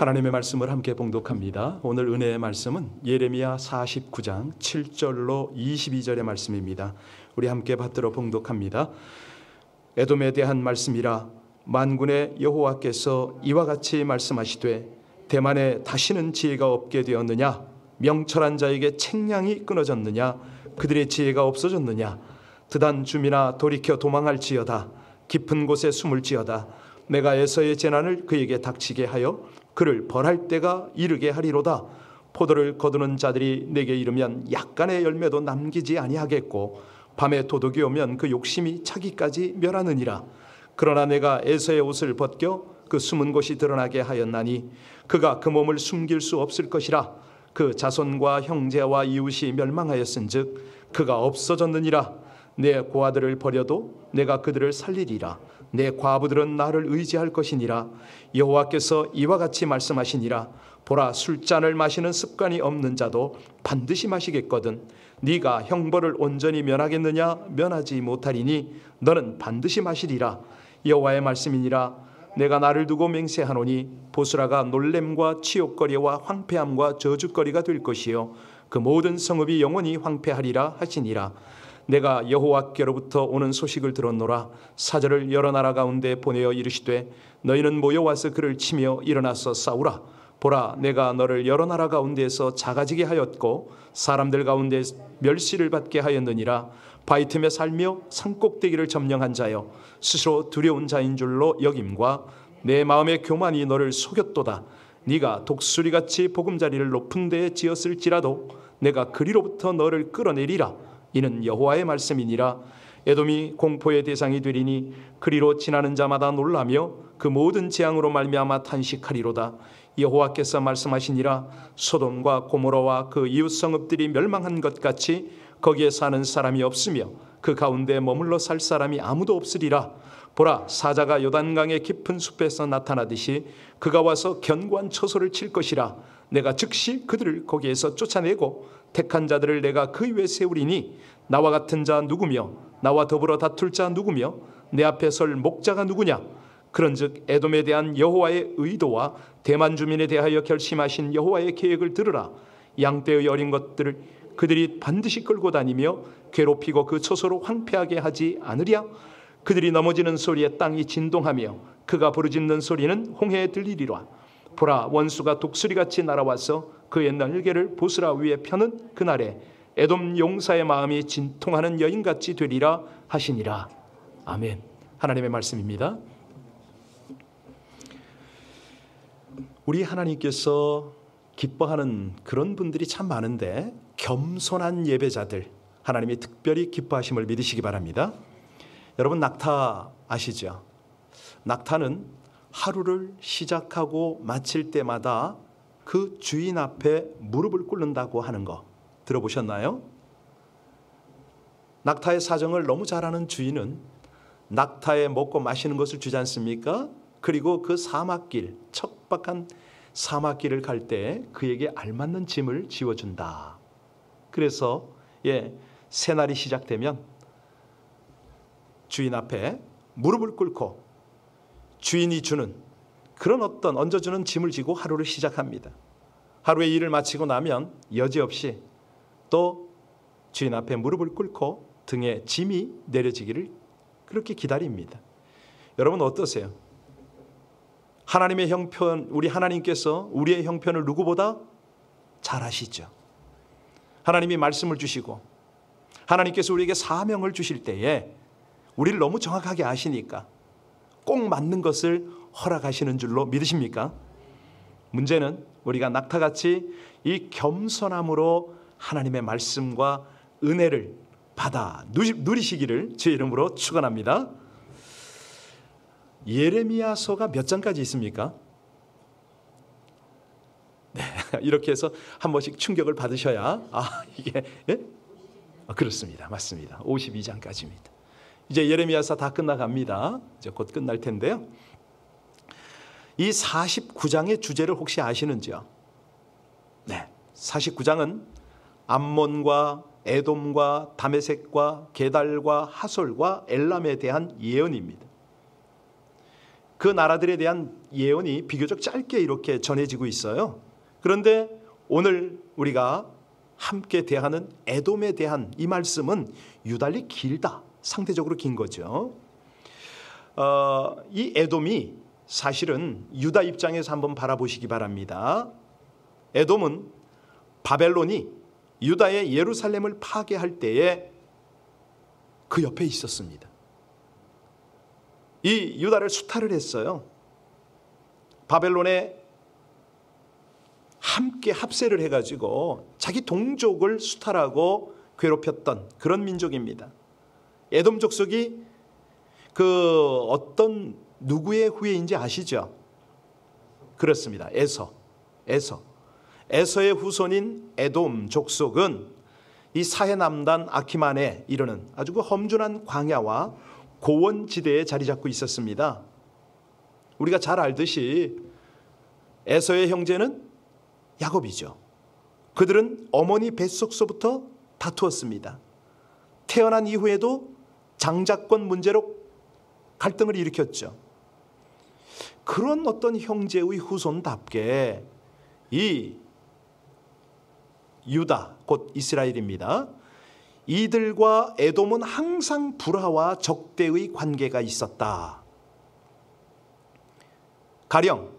하나님의 말씀을 함께 봉독합니다. 오늘 은혜의 말씀은 예레미야 49장 7절로 22절의 말씀입니다. 우리 함께 받들어 봉독합니다. 에돔에 대한 말씀이라. 만군의 여호와께서 이와 같이 말씀하시되 대만에 다시는 지혜가 없게 되었느냐? 명철한 자에게 책량이 끊어졌느냐? 그들의 지혜가 없어졌느냐? 드단 주민아 돌이켜 도망할지어다. 깊은 곳에 숨을지어다. 내가 에서의 재난을 그에게 닥치게 하여 그를 벌할 때가 이르게 하리로다. 포도를 거두는 자들이 내게 이르면 약간의 열매도 남기지 아니하겠고 밤에 도둑이 오면 그 욕심이 차기까지 멸하느니라. 그러나 내가 에서의 옷을 벗겨 그 숨은 곳이 드러나게 하였나니 그가 그 몸을 숨길 수 없을 것이라. 그 자손과 형제와 이웃이 멸망하였은즉 그가 없어졌느니라. 내 고아들을 버려도 내가 그들을 살리리라. 내 과부들은 나를 의지할 것이니라. 여호와께서 이와 같이 말씀하시니라. 보라, 술잔을 마시는 습관이 없는 자도 반드시 마시겠거든. 네가 형벌을 온전히 면하겠느냐? 면하지 못하리니 너는 반드시 마시리라. 여호와의 말씀이니라. 내가 나를 두고 맹세하노니 보스라가 놀램과 치욕거리와 황폐함과 저주거리가 될 것이요 그 모든 성읍이 영원히 황폐하리라 하시니라. 내가 여호와께로부터 오는 소식을 들었노라. 사절을 여러 나라 가운데 보내어 이르시되 너희는 모여와서 그를 치며 일어나서 싸우라. 보라, 내가 너를 여러 나라 가운데에서 작아지게 하였고 사람들 가운데 멸시를 받게 하였느니라. 바위 틈에 살며 산꼭대기를 점령한 자여 스스로 두려운 자인 줄로 여김과 내 마음의 교만이 너를 속였도다. 네가 독수리같이 보금자리를 높은 데에 지었을지라도 내가 그리로부터 너를 끌어내리라. 이는 여호와의 말씀이니라. 에돔이 공포의 대상이 되리니 그리로 지나는 자마다 놀라며 그 모든 재앙으로 말미암아 탄식하리로다. 여호와께서 말씀하시니라. 소돔과 고모라와 그 이웃 성읍들이 멸망한 것 같이 거기에 사는 사람이 없으며 그 가운데 머물러 살 사람이 아무도 없으리라. 보라, 사자가 요단강의 깊은 숲에서 나타나듯이 그가 와서 견고한 처소를 칠 것이라. 내가 즉시 그들을 거기에서 쫓아내고 택한 자들을 내가 그 위에 세우리니 나와 같은 자 누구며 나와 더불어 다툴 자 누구며 내 앞에 설 목자가 누구냐? 그런즉 에돔에 대한 여호와의 의도와 대만 주민에 대하여 결심하신 여호와의 계획을 들으라. 양떼의 어린 것들을 그들이 반드시 끌고 다니며 괴롭히고 그 처소로 황폐하게 하지 않으랴. 그들이 넘어지는 소리에 땅이 진동하며 그가 부르짖는 소리는 홍해에 들리리라. 보라, 원수가 독수리같이 날아와서 그의 날개를 보스라 위에 펴는 그날에 에돔 용사의 마음이 진통하는 여인같이 되리라 하시니라. 아멘. 하나님의 말씀입니다. 우리 하나님께서 기뻐하는 그런 분들이 참 많은데 겸손한 예배자들 하나님이 특별히 기뻐하심을 믿으시기 바랍니다. 여러분, 낙타 아시죠? 낙타는 하루를 시작하고 마칠 때마다 그 주인 앞에 무릎을 꿇는다고 하는 거 들어보셨나요? 낙타의 사정을 너무 잘 아는 주인은 낙타에 먹고 마시는 것을 주지 않습니까? 그리고 그 사막길, 척박한 사막길을 갈 때 그에게 알맞는 짐을 지워준다. 그래서 새날이 시작되면 주인 앞에 무릎을 꿇고 주인이 주는 그런 어떤 얹어주는 짐을 지고 하루를 시작합니다. 하루의 일을 마치고 나면 여지없이 또 주인 앞에 무릎을 꿇고 등에 짐이 내려지기를 그렇게 기다립니다. 여러분 어떠세요? 하나님의 형편, 우리 하나님께서 우리의 형편을 누구보다 잘 아시죠. 하나님이 말씀을 주시고 하나님께서 우리에게 사명을 주실 때에 우리를 너무 정확하게 아시니까 꼭 맞는 것을 허락하시는 줄로 믿으십니까? 문제는 우리가 낙타같이 이 겸손함으로 하나님의 말씀과 은혜를 받아 누리시기를 주의 이름으로 축원합니다. 예레미야서가 몇 장까지 있습니까? 네, 이렇게 해서 한 번씩 충격을 받으셔야 이게 그렇습니다. 맞습니다. 52장까지입니다. 이제 예레미야서 다 끝나갑니다. 이제 곧 끝날 텐데요. 이 49장의 주제를 혹시 아시는지요? 네, 49장은 암몬과 에돔과 다메섹과 게달과 하솔과 엘람에 대한 예언입니다. 그 나라들에 대한 예언이 비교적 짧게 이렇게 전해지고 있어요. 그런데 오늘 우리가 함께 대하는 에돔에 대한 이 말씀은 유달리 길다. 상대적으로 긴 거죠. 이 에돔이 사실은 유다 입장에서 한번 바라보시기 바랍니다. 에돔은 바벨론이 유다의 예루살렘을 파괴할 때에 그 옆에 있었습니다. 이 유다를 수탈을 했어요. 바벨론에 함께 합세를 해가지고 자기 동족을 수탈하고 괴롭혔던 그런 민족입니다. 에돔 족속이 그 어떤 누구의 후예인지 아시죠? 그렇습니다. 에서의 후손인 에돔 족속은 이 사해 남단 아키만에 이르는 아주 그 험준한 광야와 고원지대에 자리 잡고 있었습니다. 우리가 잘 알듯이 에서의 형제는 야곱이죠. 그들은 어머니 뱃속서부터 다투었습니다. 태어난 이후에도 장자권 문제로 갈등을 일으켰죠. 그런 어떤 형제의 후손답게 이 유다 곧 이스라엘입니다. 이들과 에돔은 항상 불화와 적대의 관계가 있었다. 가령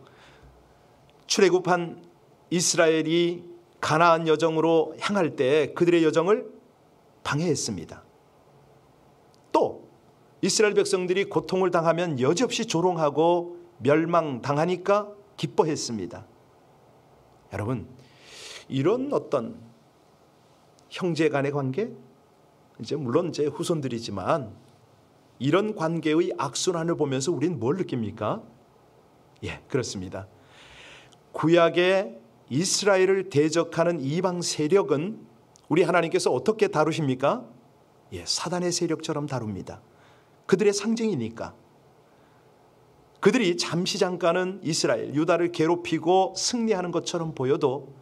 출애굽한 이스라엘이 가나안 여정으로 향할 때 그들의 여정을 방해했습니다. 또 이스라엘 백성들이 고통을 당하면 여지없이 조롱하고 멸망당하니까 기뻐했습니다. 여러분, 이런 어떤 형제 간의 관계, 물론 제 후손들이지만 이런 관계의 악순환을 보면서 우리는 뭘 느낍니까? 그렇습니다. 구약의 이스라엘을 대적하는 이방 세력은 우리 하나님께서 어떻게 다루십니까? 사단의 세력처럼 다룹니다. 그들의 상징이니까. 그들이 잠시 잠깐은 이스라엘, 유다를 괴롭히고 승리하는 것처럼 보여도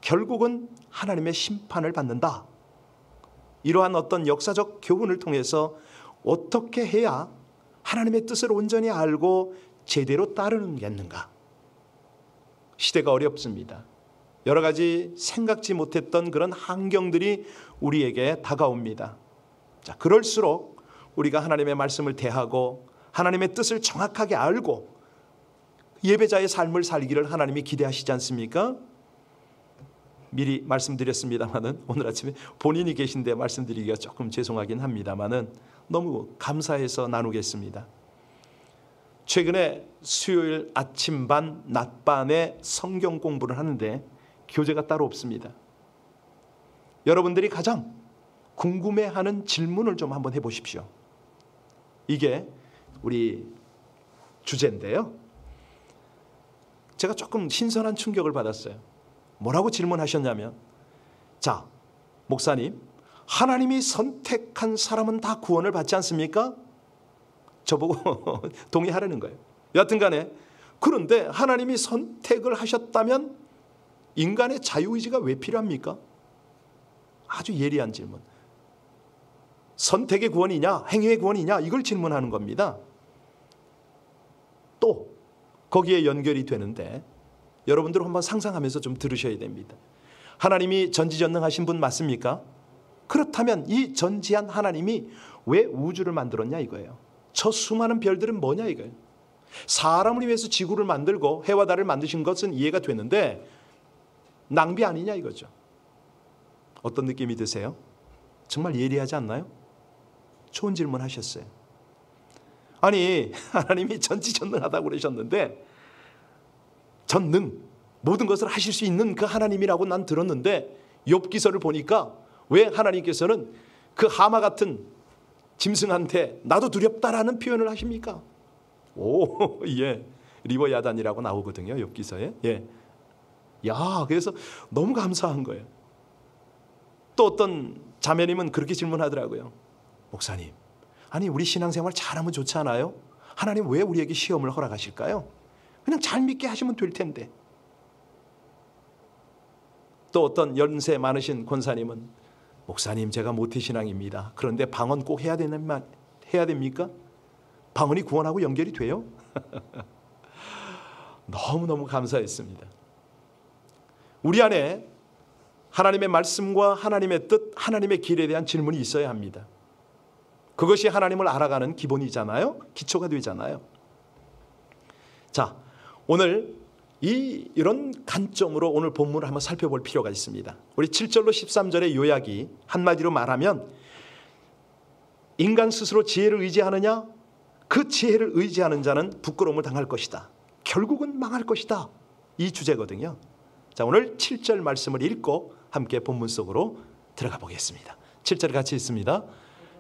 결국은 하나님의 심판을 받는다. 이러한 어떤 역사적 교훈을 통해서 어떻게 해야 하나님의 뜻을 온전히 알고 제대로 따르겠는가? 시대가 어렵습니다. 여러 가지 생각지 못했던 그런 환경들이 우리에게 다가옵니다. 자, 그럴수록 우리가 하나님의 말씀을 대하고 하나님의 뜻을 정확하게 알고 예배자의 삶을 살기를 하나님이 기대하시지 않습니까? 미리 말씀드렸습니다마는 오늘 아침에 본인이 계신데 말씀드리기가 조금 죄송하긴 합니다마는 너무 감사해서 나누겠습니다. 최근에 수요일 아침반, 낮반에 성경 공부를 하는데 교재가 따로 없습니다. 여러분들이 가장 궁금해하는 질문을 좀 한번 해보십시오. 이게 우리 주제인데요. 제가 조금 신선한 충격을 받았어요. 뭐라고 질문하셨냐면, 자, 목사님, 하나님이 선택한 사람은 다 구원을 받지 않습니까? 저보고 동의하라는 거예요. 여하튼 간에 그런데 하나님이 선택을 하셨다면 인간의 자유의지가 왜 필요합니까? 아주 예리한 질문. 선택의 구원이냐 행위의 구원이냐 이걸 질문하는 겁니다. 또 거기에 연결이 되는데 여러분들 한번 상상하면서 좀 들으셔야 됩니다. 하나님이 전지전능하신 분 맞습니까? 그렇다면 이 전지한 하나님이 왜 우주를 만들었냐 이거예요. 저 수많은 별들은 뭐냐 이거예요. 사람을 위해서 지구를 만들고 해와 달을 만드신 것은 이해가 되는데 낭비 아니냐 이거죠. 어떤 느낌이 드세요? 정말 예리하지 않나요? 좋은 질문 하셨어요. 아니 하나님이 전지전능하다고 그러셨는데 전능 모든 것을 하실 수 있는 그 하나님이라고 난 들었는데 욥기서를 보니까 왜 하나님께서는 그 하마 같은 짐승한테 나도 두렵다라는 표현을 하십니까? 오, 예, 리버야단이라고 나오거든요 욥기서에. 예, 야, 그래서 너무 감사한 거예요. 또 어떤 자매님은 그렇게 질문하더라고요. 목사님, 아니 우리 신앙생활 잘하면 좋지 않아요? 하나님 왜 우리에게 시험을 허락하실까요? 그냥 잘 믿게 하시면 될 텐데. 또 어떤 연세 많으신 권사님은 목사님 제가 모태신앙입니다. 그런데 방언 꼭 해야 됩니까? 방언이 구원하고 연결이 돼요? 너무너무 감사했습니다. 우리 안에 하나님의 말씀과 하나님의 뜻, 하나님의 길에 대한 질문이 있어야 합니다. 그것이 하나님을 알아가는 기본이잖아요. 기초가 되잖아요. 자, 오늘 이런 관점으로 오늘 본문을 한번 살펴볼 필요가 있습니다. 우리 7절로 13절의 요약이 한마디로 말하면 인간 스스로 지혜를 의지하느냐? 그 지혜를 의지하는 자는 부끄러움을 당할 것이다. 결국은 망할 것이다. 이 주제거든요. 자, 오늘 7절 말씀을 읽고 함께 본문 속으로 들어가 보겠습니다. 7절 같이 읽습니다.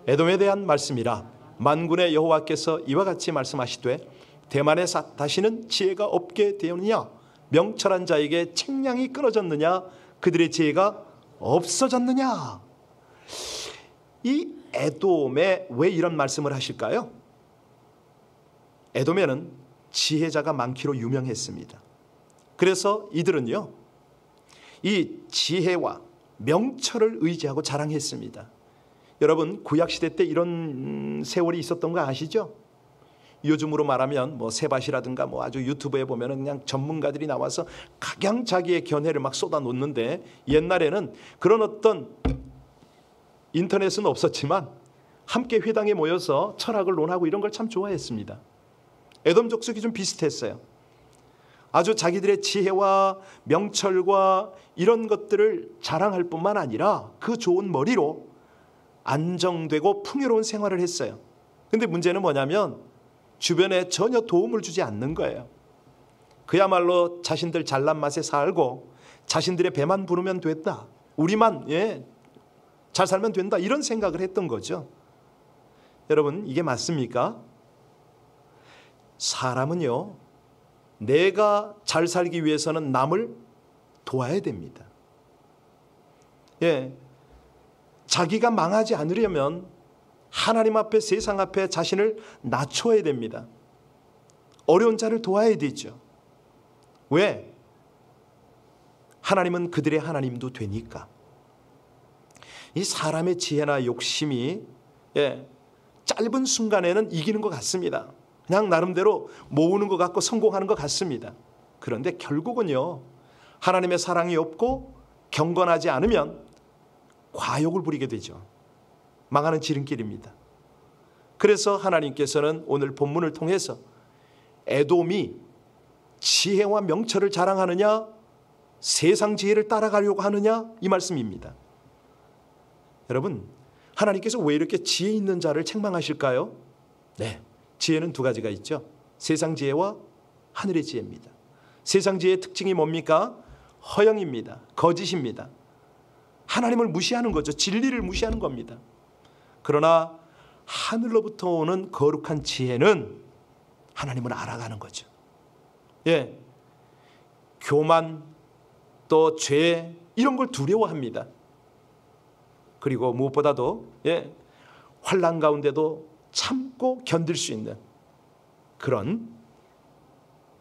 에돔에 대한 말씀이라. 만군의 여호와께서 이와 같이 말씀하시되 대만에 다시는 지혜가 없게 되었느냐? 명철한 자에게 책량이 끊어졌느냐? 그들의 지혜가 없어졌느냐? 이 에돔에 왜 이런 말씀을 하실까요? 에돔에는 지혜자가 많기로 유명했습니다. 그래서 이들은요, 이 지혜와 명철을 의지하고 자랑했습니다. 여러분, 구약시대 때 이런 세월이 있었던 거 아시죠? 요즘으로 말하면 뭐 세밭이라든가 뭐 아주 유튜브에 보면은 그냥 전문가들이 나와서 각양 자기의 견해를 막 쏟아 놓는데, 옛날에는 그런 어떤 인터넷은 없었지만 함께 회당에 모여서 철학을 논하고 이런 걸 참 좋아했습니다. 에돔 족속이 좀 비슷했어요. 아주 자기들의 지혜와 명철과 이런 것들을 자랑할 뿐만 아니라 그 좋은 머리로 안정되고 풍요로운 생활을 했어요. 근데 문제는 뭐냐면 주변에 전혀 도움을 주지 않는 거예요. 그야말로 자신들 잘난 맛에 살고 자신들의 배만 부르면 된다. 우리만 잘 살면 된다. 이런 생각을 했던 거죠. 여러분, 이게 맞습니까? 사람은요, 내가 잘 살기 위해서는 남을 도와야 됩니다. 자기가 망하지 않으려면 하나님 앞에, 세상 앞에 자신을 낮춰야 됩니다. 어려운 자를 도와야 되죠. 왜? 하나님은 그들의 하나님도 되니까. 이 사람의 지혜나 욕심이 짧은 순간에는 이기는 것 같습니다. 그냥 나름대로 모으는 것 같고 성공하는 것 같습니다. 그런데 결국은요, 하나님의 사랑이 없고 경건하지 않으면 과욕을 부리게 되죠. 망하는 지름길입니다. 그래서 하나님께서는 오늘 본문을 통해서 에돔이 지혜와 명철을 자랑하느냐, 세상 지혜를 따라가려고 하느냐, 이 말씀입니다. 여러분, 하나님께서 왜 이렇게 지혜 있는 자를 책망하실까요? 네, 지혜는 두 가지가 있죠. 세상 지혜와 하늘의 지혜입니다. 세상 지혜의 특징이 뭡니까? 허영입니다. 거짓입니다. 하나님을 무시하는 거죠. 진리를 무시하는 겁니다. 그러나 하늘로부터 오는 거룩한 지혜는 하나님을 알아가는 거죠. 교만, 또 죄, 이런 걸 두려워합니다. 그리고 무엇보다도 환난 가운데도 참고 견딜 수 있는 그런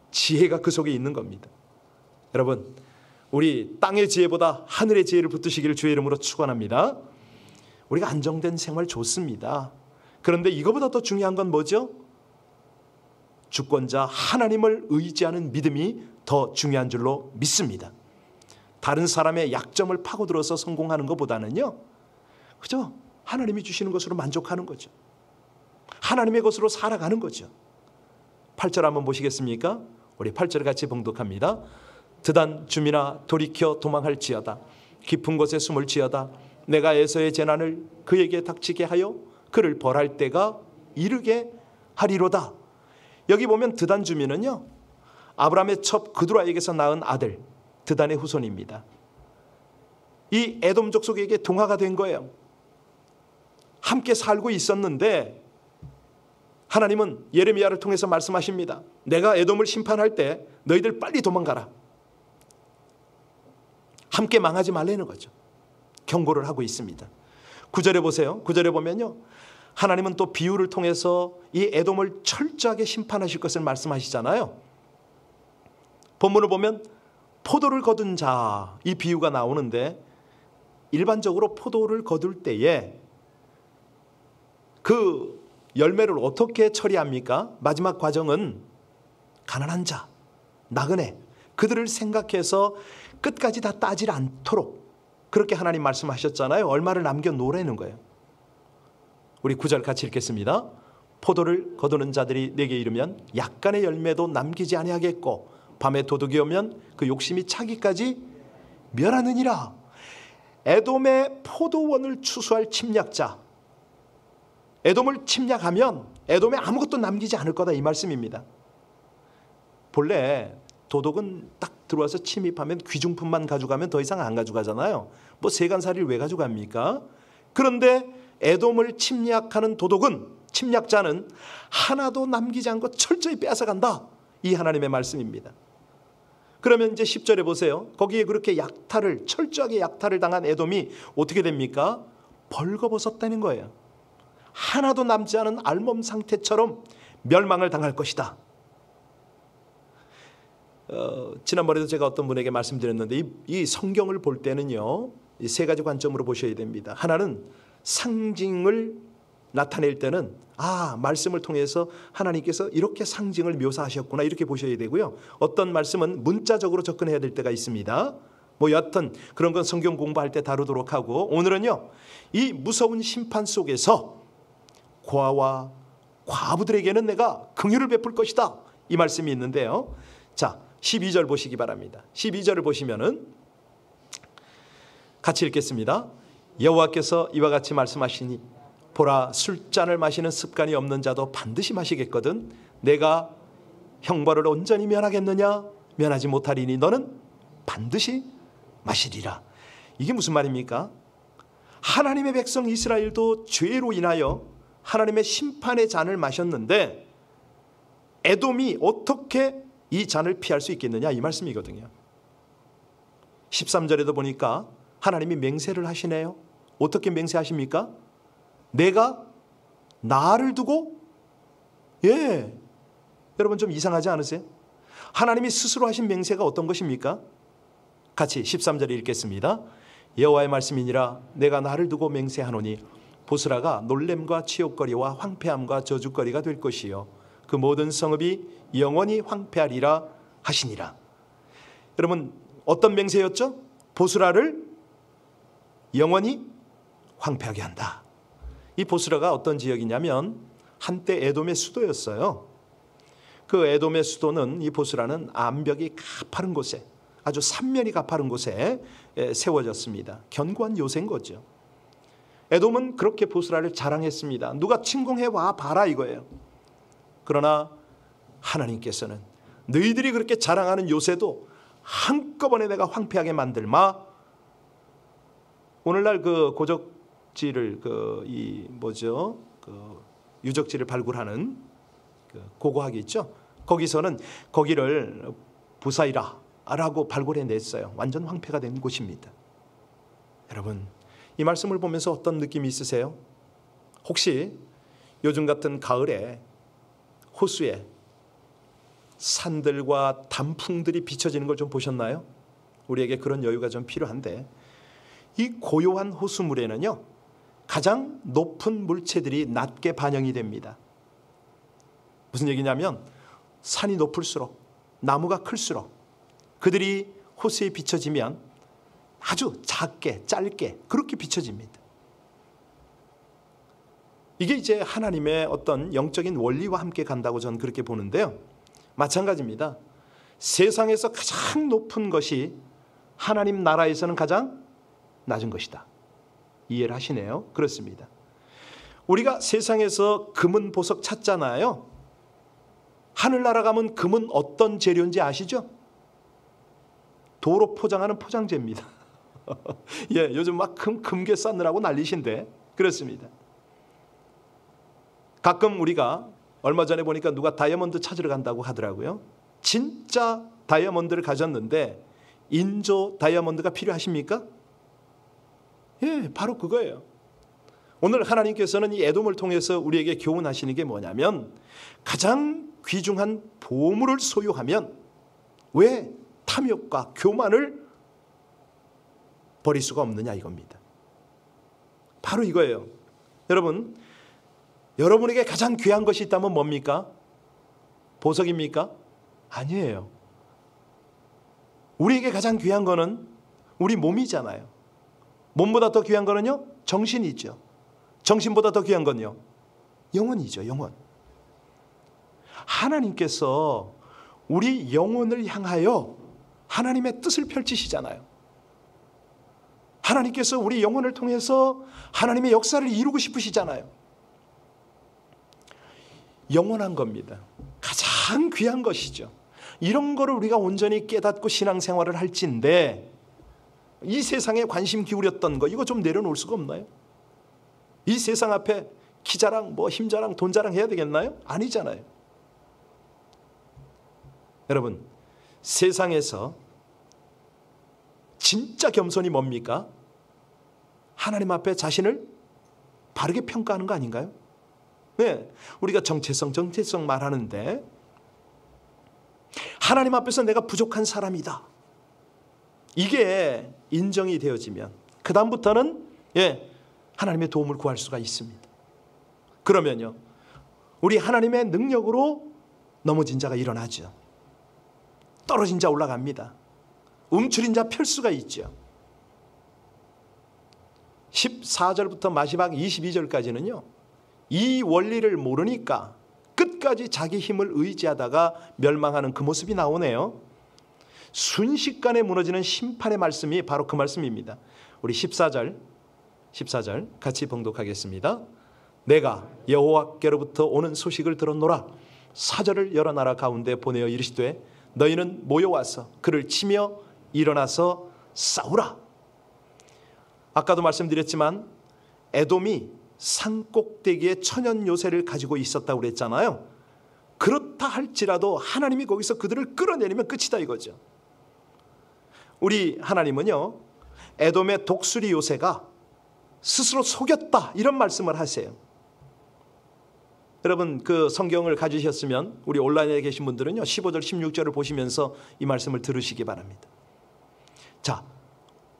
지혜가 그 속에 있는 겁니다. 여러분, 우리 땅의 지혜보다 하늘의 지혜를 붙드시기를 주의 이름으로 축원합니다. 우리가 안정된 생활 좋습니다. 그런데 이거보다 더 중요한 건 뭐죠? 주권자 하나님을 의지하는 믿음이 더 중요한 줄로 믿습니다. 다른 사람의 약점을 파고들어서 성공하는 것보다는요, 그저 하나님이 주시는 것으로 만족하는 거죠. 하나님의 것으로 살아가는 거죠. 8절 한번 보시겠습니까? 우리 8절 같이 봉독합니다. 드단 주민아 돌이켜 도망할지어다. 깊은 곳에 숨을지어다. 내가 에서의 재난을 그에게 닥치게 하여 그를 벌할 때가 이르게 하리로다. 여기 보면 드단 주민은요, 아브라함의 첩 그두라에게서 낳은 아들 드단의 후손입니다. 이 에돔 족속에게 동화가 된 거예요. 함께 살고 있었는데 하나님은 예레미야를 통해서 말씀하십니다. 내가 에돔을 심판할 때 너희들 빨리 도망가라. 함께 망하지 말라는 거죠. 경고를 하고 있습니다. 9절에 보세요. 9절에 보면요, 하나님은 또 비유를 통해서 이 에돔을 철저하게 심판하실 것을 말씀하시잖아요. 본문을 보면 포도를 거둔 자, 이 비유가 나오는데 일반적으로 포도를 거둘 때에 그 열매를 어떻게 처리합니까? 마지막 과정은 가난한 자, 나그네, 그들을 생각해서 끝까지 다 따질 않도록 그렇게 하나님 말씀하셨잖아요. 얼마를 남겨놓으라는 거예요. 우리 9절 같이 읽겠습니다. 포도를 거두는 자들이 내게 이르면 약간의 열매도 남기지 아니하겠고 밤에 도둑이 오면 그 욕심이 차기까지 멸하느니라. 에돔의 포도원을 추수할 침략자, 에돔을 침략하면 에돔에 아무것도 남기지 않을 거다, 이 말씀입니다. 본래 도둑은 딱 들어와서 침입하면 귀중품만 가져가면 더 이상 안 가져가잖아요. 뭐 세간살이를 왜 가져갑니까? 그런데 에돔을 침략하는 도둑은, 침략자는 하나도 남기지 않고 철저히 뺏어간다, 이 하나님의 말씀입니다. 그러면 이제 10절에 보세요. 거기에 그렇게 철저하게 약탈을 당한 에돔이 어떻게 됩니까? 벌거벗었다는 거예요. 하나도 남지 않은 알몸 상태처럼 멸망을 당할 것이다. 지난번에도 제가 어떤 분에게 말씀드렸는데 이 성경을 볼 때는요, 이 세 가지 관점으로 보셔야 됩니다. 하나는 상징을 나타낼 때는 말씀을 통해서 하나님께서 이렇게 상징을 묘사하셨구나, 이렇게 보셔야 되고요. 어떤 말씀은 문자적으로 접근해야 될 때가 있습니다. 뭐 여하튼 그런 건 성경 공부할 때 다루도록 하고, 오늘은요, 이 무서운 심판 속에서 고아와 과부들에게는 내가 긍휼을 베풀 것이다, 이 말씀이 있는데요. 자, 12절 보시기 바랍니다. 12절을 보시면은 같이 읽겠습니다. 여호와께서 이와 같이 말씀하시니 보라, 술잔을 마시는 습관이 없는 자도 반드시 마시겠거든 내가 형벌을 온전히 면하겠느냐? 면하지 못하리니 너는 반드시 마시리라. 이게 무슨 말입니까? 하나님의 백성 이스라엘도 죄로 인하여 하나님의 심판의 잔을 마셨는데 에돔이 어떻게 이 잔을 피할 수 있겠느냐, 이 말씀이거든요. 13절에도 보니까 하나님이 맹세를 하시네요. 어떻게 맹세하십니까? 내가 나를 두고, 여러분 좀 이상하지 않으세요? 하나님이 스스로 하신 맹세가 어떤 것입니까? 같이 13절에 읽겠습니다. 여호와의 말씀이니라. 내가 나를 두고 맹세하노니 보스라가 놀램과 치욕거리와 황폐함과 저주거리가 될 것이요 그 모든 성읍이 영원히 황폐하리라 하시니라. 여러분 어떤 맹세였죠? 보스라를 영원히 황폐하게 한다. 이 보스라가 어떤 지역이냐면 한때 에돔의 수도였어요. 그 에돔의 수도는, 이 보스라는 암벽이 가파른 곳에, 아주 삼면이 가파른 곳에 세워졌습니다. 견고한 요새인 거죠. 에돔은 그렇게 보스라를 자랑했습니다. 누가 침공해 와 봐라, 이거예요. 그러나 하나님께서는 너희들이 그렇게 자랑하는 요새도 한꺼번에 내가 황폐하게 만들마. 오늘날 그 고적지를 유적지를 발굴하는 고고학이 있죠. 거기서는 거기를 부사이라라고 발굴해냈어요. 완전 황폐가 된 곳입니다. 여러분 이 말씀을 보면서 어떤 느낌이 있으세요? 혹시 요즘 같은 가을에 호수에 산들과 단풍들이 비춰지는 걸 좀 보셨나요? 우리에게 그런 여유가 좀 필요한데, 이 고요한 호수물에는요 가장 높은 물체들이 낮게 반영이 됩니다. 무슨 얘기냐면 산이 높을수록, 나무가 클수록 그들이 호수에 비춰지면 아주 작게, 짧게 그렇게 비춰집니다. 이게 이제 하나님의 어떤 영적인 원리와 함께 간다고 저는 그렇게 보는데요. 마찬가지입니다. 세상에서 가장 높은 것이 하나님 나라에서는 가장 낮은 것이다. 이해를 하시네요. 그렇습니다. 우리가 세상에서 금은 보석 찾잖아요. 하늘나라 가면 금은 어떤 재료인지 아시죠? 도로 포장하는 포장재입니다. 요즘 막 금괴 쌓느라고 난리신데 그렇습니다. 가끔 우리가 얼마 전에 보니까 누가 다이아몬드 찾으러 간다고 하더라고요. 진짜 다이아몬드를 가졌는데 인조 다이아몬드가 필요하십니까? 바로 그거예요. 오늘 하나님께서는 이 에돔을 통해서 우리에게 교훈하시는 게 뭐냐면, 가장 귀중한 보물을 소유하면 왜 탐욕과 교만을 버릴 수가 없느냐, 이겁니다. 바로 이거예요. 여러분 여러분에게 가장 귀한 것이 있다면 뭡니까? 보석입니까? 아니에요. 우리에게 가장 귀한 거는 우리 몸이잖아요. 몸보다 더 귀한 거는요? 정신이죠. 정신보다 더 귀한 건요? 영혼이죠. 영혼. 하나님께서 우리 영혼을 향하여 하나님의 뜻을 펼치시잖아요. 하나님께서 우리 영혼을 통해서 하나님의 역사를 이루고 싶으시잖아요. 영원한 겁니다. 가장 귀한 것이죠. 이런 거를 우리가 온전히 깨닫고 신앙생활을 할진데 이 세상에 관심 기울였던 거 이거 좀 내려놓을 수가 없나요? 이 세상 앞에 키 자랑, 힘 자랑, 돈 자랑 해야 되겠나요? 아니잖아요. 여러분, 세상에서 진짜 겸손이 뭡니까? 하나님 앞에 자신을 바르게 평가하는 거 아닌가요? 네, 우리가 정체성 말하는데 하나님 앞에서 내가 부족한 사람이다. 이게 인정이 되어지면 그 다음부터는 하나님의 도움을 구할 수가 있습니다. 그러면요, 우리 하나님의 능력으로 넘어진 자가 일어나죠. 떨어진 자 올라갑니다. 움츠린 자 펼 수가 있죠. 14절부터 마지막 22절까지는요. 이 원리를 모르니까 끝까지 자기 힘을 의지하다가 멸망하는 그 모습이 나오네요. 순식간에 무너지는 심판의 말씀이 바로 그 말씀입니다. 우리 14절 같이 봉독하겠습니다. 내가 여호와께로부터 오는 소식을 들었노라. 사절을 여러 나라 가운데 보내어 이르시되 너희는 모여와서 그를 치며 일어나서 싸우라. 아까도 말씀드렸지만 에돔이 산꼭대기에 천연 요새를 가지고 있었다고 그랬잖아요. 그렇다 할지라도 하나님이 거기서 그들을 끌어내리면 끝이다 이거죠. 우리 하나님은요, 에돔의 독수리 요새가 스스로 속였다 이런 말씀을 하세요. 여러분 그 성경을 가지셨으면 우리 온라인에 계신 분들은요 15절 16절을 보시면서 이 말씀을 들으시기 바랍니다. 자,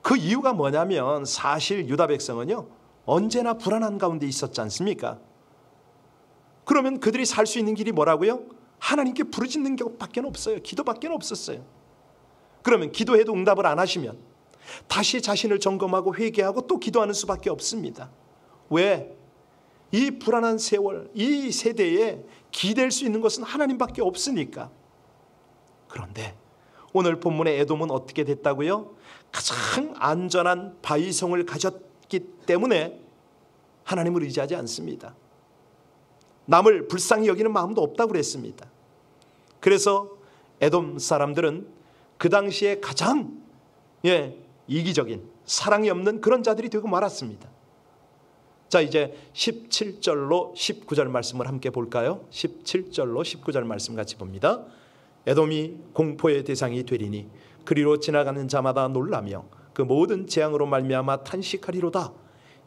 그 이유가 뭐냐면 사실 유다 백성은요 언제나 불안한 가운데 있었지 않습니까? 그러면 그들이 살 수 있는 길이 뭐라고요? 하나님께 부르짖는 것밖에 없어요. 기도밖에 없었어요. 그러면 기도해도 응답을 안 하시면 다시 자신을 점검하고 회개하고 또 기도하는 수밖에 없습니다. 왜? 이 불안한 세월, 이 세대에 기댈 수 있는 것은 하나님밖에 없으니까. 그런데 오늘 본문의 에돔은 어떻게 됐다고요? 가장 안전한 바위성을 가졌기 때문에 하나님을 의지하지 않습니다. 남을 불쌍히 여기는 마음도 없다고 그랬습니다. 그래서 에돔 사람들은 그 당시에 가장 이기적인 사랑이 없는 그런 자들이 되고 말았습니다. 자, 이제 17절로 19절 말씀을 함께 볼까요? 17절로 19절 말씀 같이 봅니다. 에돔이 공포의 대상이 되리니 그리로 지나가는 자마다 놀라며 그 모든 재앙으로 말미암아 탄식하리로다.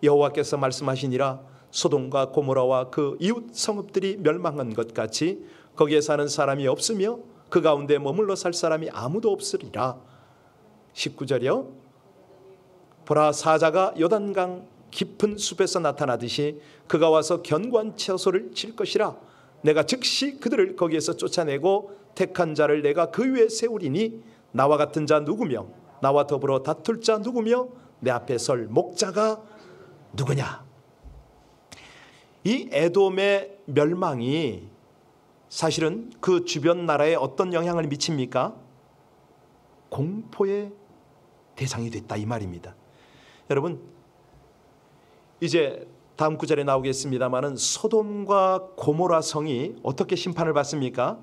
여호와께서 말씀하시니라. 소돔과 고모라와 그 이웃 성읍들이 멸망한 것 같이 거기에 사는 사람이 없으며 그 가운데 머물러 살 사람이 아무도 없으리라. 19절이요. 보라, 사자가 요단강 깊은 숲에서 나타나듯이 그가 와서 견고한 처소를 칠 것이라. 내가 즉시 그들을 거기에서 쫓아내고 택한 자를 내가 그 위에 세우리니 나와 같은 자 누구며 나와 더불어 다툴 자 누구며 내 앞에 설 목자가 누구냐. 이 에돔의 멸망이 사실은 그 주변 나라에 어떤 영향을 미칩니까? 공포의 대상이 됐다 이 말입니다. 여러분 이제 다음 구절에 나오겠습니다마는 소돔과 고모라 성이 어떻게 심판을 받습니까?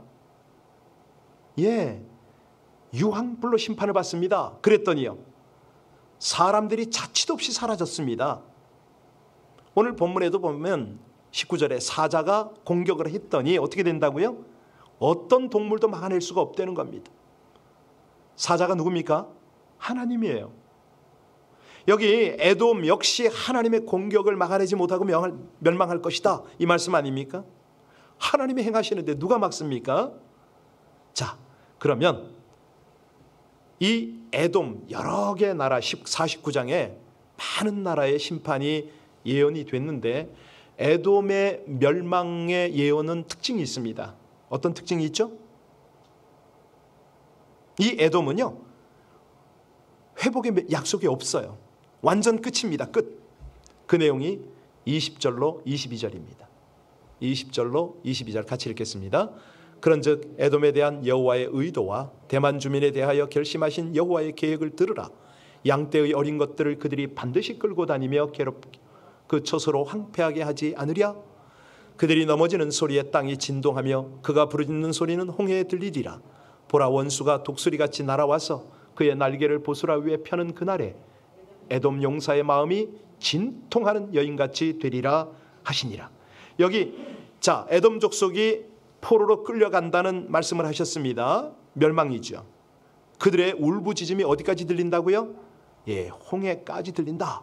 유황불로 심판을 받습니다. 그랬더니요 사람들이 자취도 없이 사라졌습니다. 오늘 본문에도 보면 19절에 사자가 공격을 했더니 어떻게 된다고요? 어떤 동물도 막아낼 수가 없다는 겁니다. 사자가 누굽니까? 하나님이에요. 여기 에돔 역시 하나님의 공격을 막아내지 못하고 멸망할 것이다 이 말씀 아닙니까? 하나님이 행하시는데 누가 막습니까? 자, 그러면 이 에돔 여러 개 나라 49장에 많은 나라의 심판이 예언이 됐는데 에돔의 멸망의 예언은 특징이 있습니다. 어떤 특징이 있죠? 이 에돔은요, 회복의 약속이 없어요. 완전 끝입니다. 끝. 그 내용이 20절로 22절입니다. 20절로 22절 같이 읽겠습니다. 그런즉 에돔에 대한 여호와의 의도와 대만 주민에 대하여 결심하신 여호와의 계획을 들으라. 양떼의 어린 것들을 그들이 반드시 끌고 다니며 그 처소로 황폐하게 하지 않으랴. 그들이 넘어지는 소리에 땅이 진동하며 그가 부르짖는 소리는 홍해에 들리리라. 보라, 원수가 독수리같이 날아와서 그의 날개를 보스라 위에 펴는 그날에 에돔 용사의 마음이 진통하는 여인같이 되리라 하시니라. 여기 자, 에돔 족속이 포로로 끌려간다는 말씀을 하셨습니다. 멸망이죠. 그들의 울부짖음이 어디까지 들린다고요? 예, 홍해까지 들린다.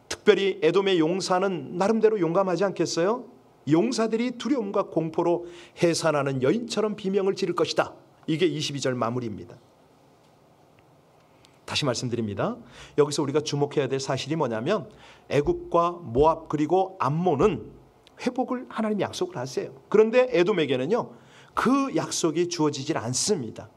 특별히 에돔의 용사는 나름대로 용감하지 않겠어요? 용사들이 두려움과 공포로 해산하는 여인처럼 비명을 지를 것이다. 이게 22절 마무리입니다. 다시 말씀드립니다. 여기서 우리가 주목해야 될 사실이 뭐냐면 애굽과 모압 그리고 암몬은 회복을 하나님이 약속을 하세요. 그런데 에돔에게는요, 그 약속이 주어지질 않습니다.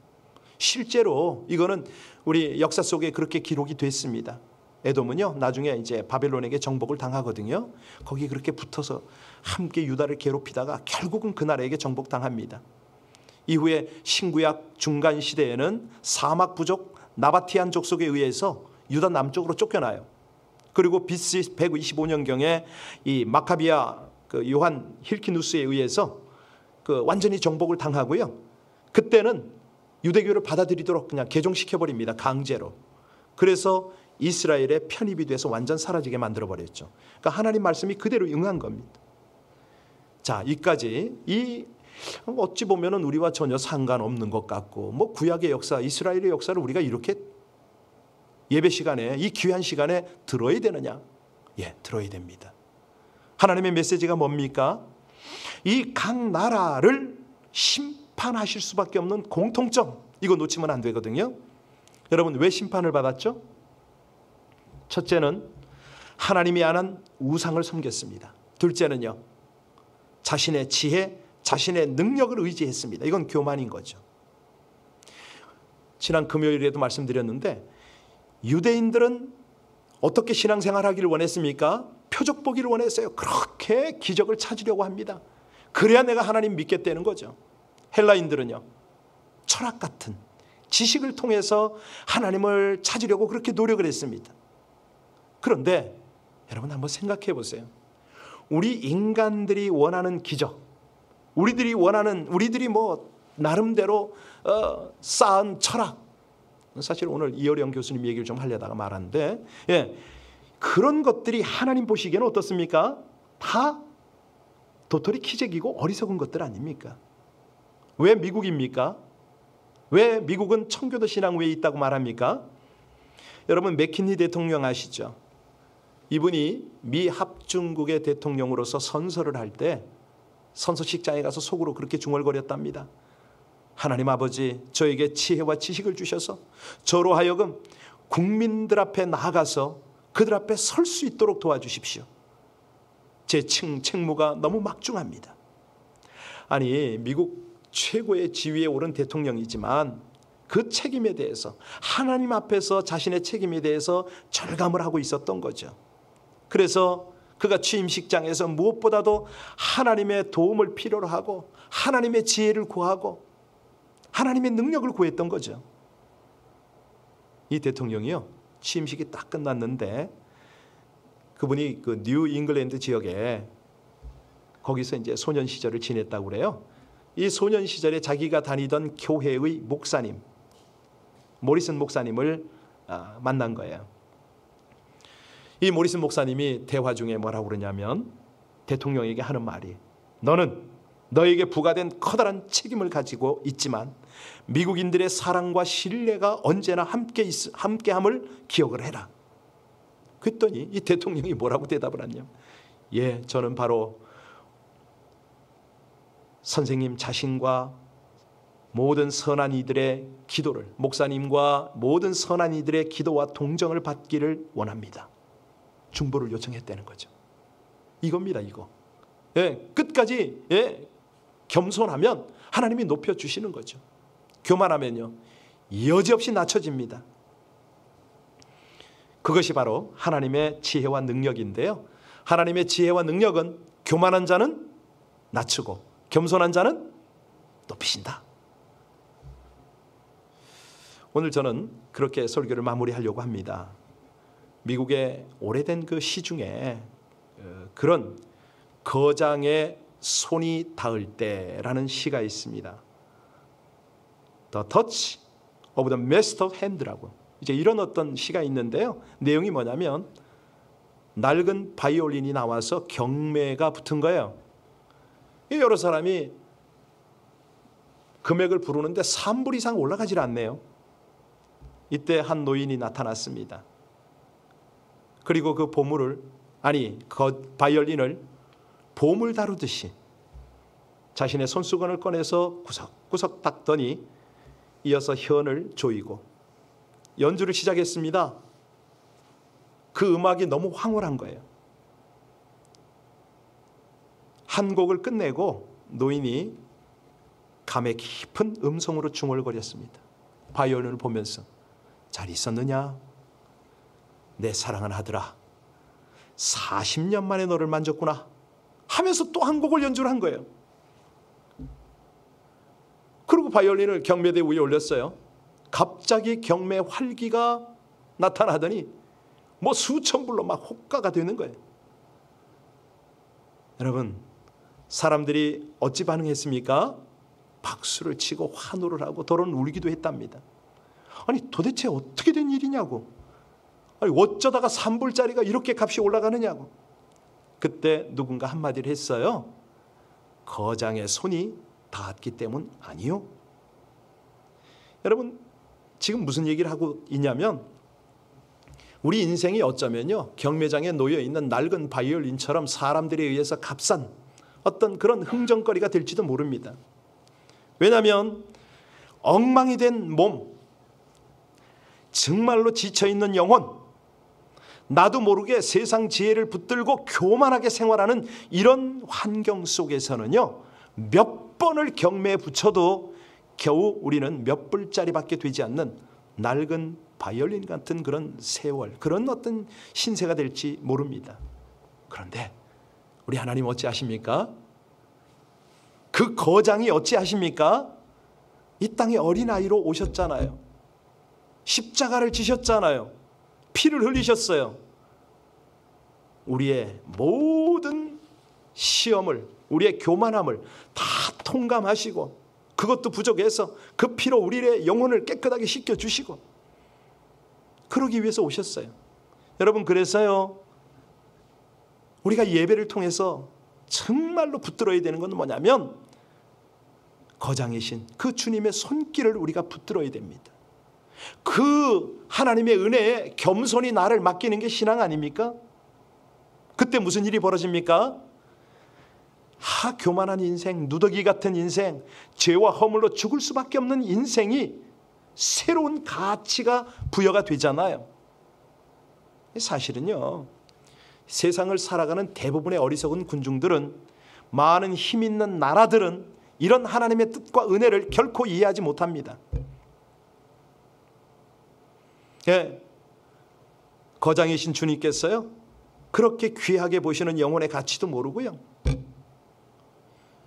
실제로 이거는 우리 역사 속에 그렇게 기록이 됐습니다. 에돔은요, 나중에 이제 바벨론에게 정복을 당하거든요. 거기 그렇게 붙어서 함께 유다를 괴롭히다가 결국은 그 나라에게 정복당합니다. 이후에 신구약 중간 시대에는 사막 부족 나바티안 족속에 의해서 유다 남쪽으로 쫓겨나요. 그리고 BC 125년경에 이 마카비아 그 요한 힐키누스에 의해서 그 완전히 정복을 당하고요. 그때는 유대교를 받아들이도록 그냥 개종시켜 버립니다. 강제로. 그래서 이스라엘의 편입이 돼서 완전 사라지게 만들어 버렸죠. 그러니까 하나님 말씀이 그대로 응한 겁니다. 자, 이까지 어찌 보면은 우리와 전혀 상관없는 것 같고, 뭐 구약의 역사, 이스라엘의 역사를 우리가 이렇게 예배 시간에, 이 귀한 시간에 들어야 되느냐? 예, 들어야 됩니다. 하나님의 메시지가 뭡니까? 이 각 나라를 심판하실 수밖에 없는 공통점, 이거 놓치면 안 되거든요. 여러분, 왜 심판을 받았죠? 첫째는 하나님이 안 한 우상을 섬겼습니다. 둘째는요, 자신의 지혜, 자신의 능력을 의지했습니다. 이건 교만인 거죠. 지난 금요일에도 말씀드렸는데 유대인들은 어떻게 신앙생활하기를 원했습니까? 표적 보기를 원했어요. 그렇게 기적을 찾으려고 합니다. 그래야 내가 하나님 믿겠다는 거죠. 헬라인들은요, 철학 같은 지식을 통해서 하나님을 찾으려고 그렇게 노력을 했습니다. 그런데 여러분 한번 생각해 보세요. 우리 인간들이 원하는 기적, 우리들이 뭐 나름대로 쌓은 철학, 사실 오늘 이어령 교수님 얘기를 좀 하려다가 말았는데, 예, 그런 것들이 하나님 보시기에는 어떻습니까? 다 도토리 키재기고 어리석은 것들 아닙니까? 왜 미국입니까? 왜 미국은 청교도 신앙 외에 있다고 말합니까? 여러분, 맥킨리 대통령 아시죠? 이분이 미 합중국의 대통령으로서 선서를 할 때 선서식장에 가서 속으로 그렇게 중얼거렸답니다. 하나님 아버지, 저에게 지혜와 지식을 주셔서 저로 하여금 국민들 앞에 나아가서 그들 앞에 설 수 있도록 도와주십시오. 제 책무가 너무 막중합니다. 아니, 미국 최고의 지위에 오른 대통령이지만 그 책임에 대해서, 하나님 앞에서 자신의 책임에 대해서 절감을 하고 있었던 거죠. 그래서 그가 취임식장에서 무엇보다도 하나님의 도움을 필요로 하고 하나님의 지혜를 구하고 하나님의 능력을 구했던 거죠. 이 대통령이요, 취임식이 딱 끝났는데 그분이 그 뉴 잉글랜드 지역에 거기서 이제 소년 시절을 지냈다고 그래요. 이 소년 시절에 자기가 다니던 교회의 목사님, 모리슨 목사님을 만난 거예요. 이 모리슨 목사님이 대화 중에 뭐라고 그러냐면 대통령에게 하는 말이, 너는 너에게 부과된 커다란 책임을 가지고 있지만 미국인들의 사랑과 신뢰가 언제나 함께함을 기억을 해라. 그랬더니 이 대통령이 뭐라고 대답을 하냐면, 예, 저는 바로 선생님 자신과 모든 선한 이들의 기도를, 목사님과 모든 선한 이들의 기도와 동정을 받기를 원합니다. 중보를 요청했다는 거죠. 이겁니다. 이거. 예, 끝까지 겸손하면 하나님이 높여주시는 거죠. 교만하면요 여지없이 낮춰집니다. 그것이 바로 하나님의 지혜와 능력인데요. 하나님의 지혜와 능력은 교만한 자는 낮추고 겸손한 자는 높이신다. 오늘 저는 그렇게 설교를 마무리하려고 합니다. 미국의 오래된 그 시 중에 그런 거장의 손이 닿을 때라는 시가 있습니다. The touch of the master hand라고 이제 이런 어떤 시가 있는데요. 내용이 뭐냐면 낡은 바이올린이 나와서 경매가 붙은 거예요. 여러 사람이 금액을 부르는데 3불 이상 올라가질 않네요. 이때 한 노인이 나타났습니다. 그리고 그 그 바이올린을 보물 다루듯이 자신의 손수건을 꺼내서 구석구석 닦더니 이어서 현을 조이고 연주를 시작했습니다. 그 음악이 너무 황홀한 거예요. 한 곡을 끝내고 노인이 감에 깊은 음성으로 중얼거렸습니다. 바이올린을 보면서 잘 있었느냐? 내 사랑하는 아들아, 40년 만에 너를 만졌구나 하면서 또 한 곡을 연주를 한 거예요. 그리고 바이올린을 경매대 위에 올렸어요. 갑자기 경매 활기가 나타나더니 뭐 수천 불로 막 호가가 되는 거예요. 여러분, 사람들이 어찌 반응했습니까? 박수를 치고 환호를 하고 더러운 울기도 했답니다. 아니 도대체 어떻게 된 일이냐고. 아니 어쩌다가 3불짜리가 이렇게 값이 올라가느냐고. 그때 누군가 한마디를 했어요. 거장의 손이 닿았기 때문 아니요. 여러분 지금 무슨 얘기를 하고 있냐면 우리 인생이 어쩌면요 경매장에 놓여있는 낡은 바이올린처럼 사람들에 의해서 값싼 어떤 그런 흥정거리가 될지도 모릅니다. 왜냐하면 엉망이 된 몸, 정말로 지쳐있는 영혼, 나도 모르게 세상 지혜를 붙들고 교만하게 생활하는 이런 환경 속에서는요 몇 번을 경매에 붙여도 겨우 우리는 몇 불짜리밖에 되지 않는 낡은 바이올린 같은 그런 세월, 그런 어떤 신세가 될지 모릅니다. 그런데 우리 하나님 어찌하십니까? 그 거장이 어찌하십니까? 이 땅에 어린아이로 오셨잖아요. 십자가를 지셨잖아요. 피를 흘리셨어요. 우리의 모든 시험을, 우리의 교만함을 다 통감하시고 그것도 부족해서 그 피로 우리의 영혼을 깨끗하게 씻겨주시고 그러기 위해서 오셨어요. 여러분 그래서요 우리가 예배를 통해서 정말로 붙들어야 되는 건 뭐냐면 거장이신 그 주님의 손길을 우리가 붙들어야 됩니다. 그 하나님의 은혜에 겸손히 나를 맡기는 게 신앙 아닙니까? 그때 무슨 일이 벌어집니까? 교만한 인생, 누더기 같은 인생, 죄와 허물로 죽을 수밖에 없는 인생이 새로운 가치가 부여가 되잖아요. 사실은요 세상을 살아가는 대부분의 어리석은 군중들은, 많은 힘 있는 나라들은 이런 하나님의 뜻과 은혜를 결코 이해하지 못합니다. 거장이신 주님께서요 그렇게 귀하게 보시는 영혼의 가치도 모르고요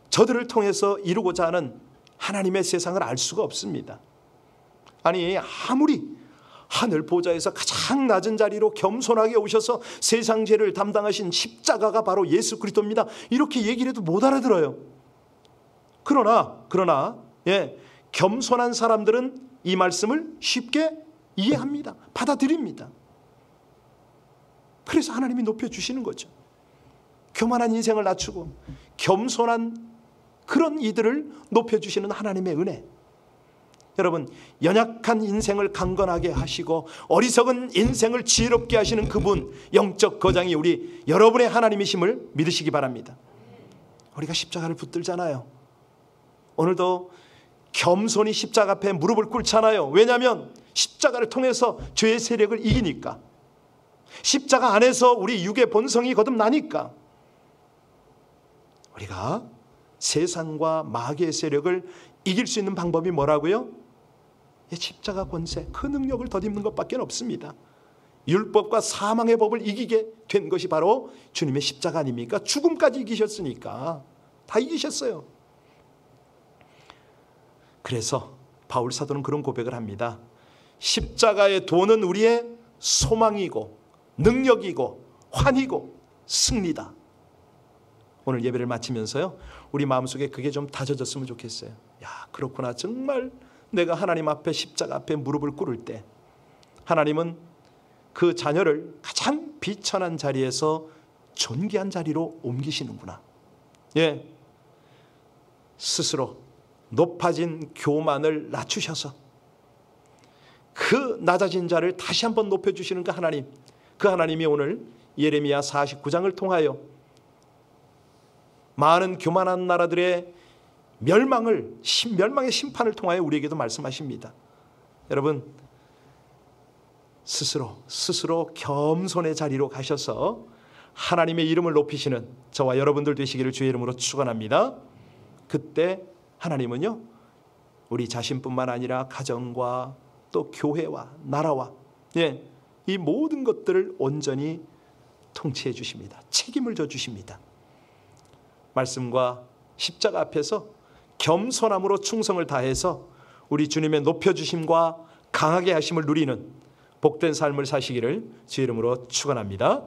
저들을 통해서 이루고자 하는 하나님의 세상을 알 수가 없습니다. 아니 아무리 하늘 보좌에서 가장 낮은 자리로 겸손하게 오셔서 세상 죄를 담당하신 십자가가 바로 예수 그리스도입니다 이렇게 얘기를 해도 못 알아들어요. 그러나 겸손한 사람들은 이 말씀을 쉽게 이해합니다. 받아들입니다. 그래서 하나님이 높여주시는 거죠. 교만한 인생을 낮추고 겸손한 그런 이들을 높여주시는 하나님의 은혜. 여러분 연약한 인생을 강건하게 하시고 어리석은 인생을 지혜롭게 하시는 그분, 영적 거장이 우리 여러분의 하나님이심을 믿으시기 바랍니다. 우리가 십자가를 붙들잖아요. 오늘도 겸손히 십자가 앞에 무릎을 꿇잖아요. 왜냐하면 십자가를 통해서 죄의 세력을 이기니까, 십자가 안에서 우리 육의 본성이 거듭나니까. 우리가 세상과 마귀의 세력을 이길 수 있는 방법이 뭐라고요? 십자가 권세, 그 능력을 덧입는 것밖에 없습니다. 율법과 사망의 법을 이기게 된 것이 바로 주님의 십자가 아닙니까? 죽음까지 이기셨으니까 다 이기셨어요. 그래서 바울 사도는 그런 고백을 합니다. 십자가의 도는 우리의 소망이고 능력이고 환희고 승리다. 오늘 예배를 마치면서요, 우리 마음속에 그게 좀 다져졌으면 좋겠어요. 야, 그렇구나. 정말 내가 하나님 앞에 십자가 앞에 무릎을 꿇을 때 하나님은 그 자녀를 가장 비천한 자리에서 존귀한 자리로 옮기시는구나. 예, 스스로 높아진 교만을 낮추셔서 그 낮아진 자를 다시 한번 높여주시는 그 하나님, 그 하나님이 오늘 예레미야 49장을 통하여 많은 교만한 나라들의 멸망의 심판을 통하여 우리에게도 말씀하십니다. 여러분, 스스로 겸손의 자리로 가셔서 하나님의 이름을 높이시는 저와 여러분들 되시기를 주의 이름으로 축원합니다. 그때 하나님은요, 우리 자신뿐만 아니라 가정과 또 교회와 나라와 이 모든 것들을 온전히 통치해 주십니다. 책임을 져 주십니다. 말씀과 십자가 앞에서 겸손함으로 충성을 다해서 우리 주님의 높여주심과 강하게 하심을 누리는 복된 삶을 사시기를 주의 이름으로 축원합니다.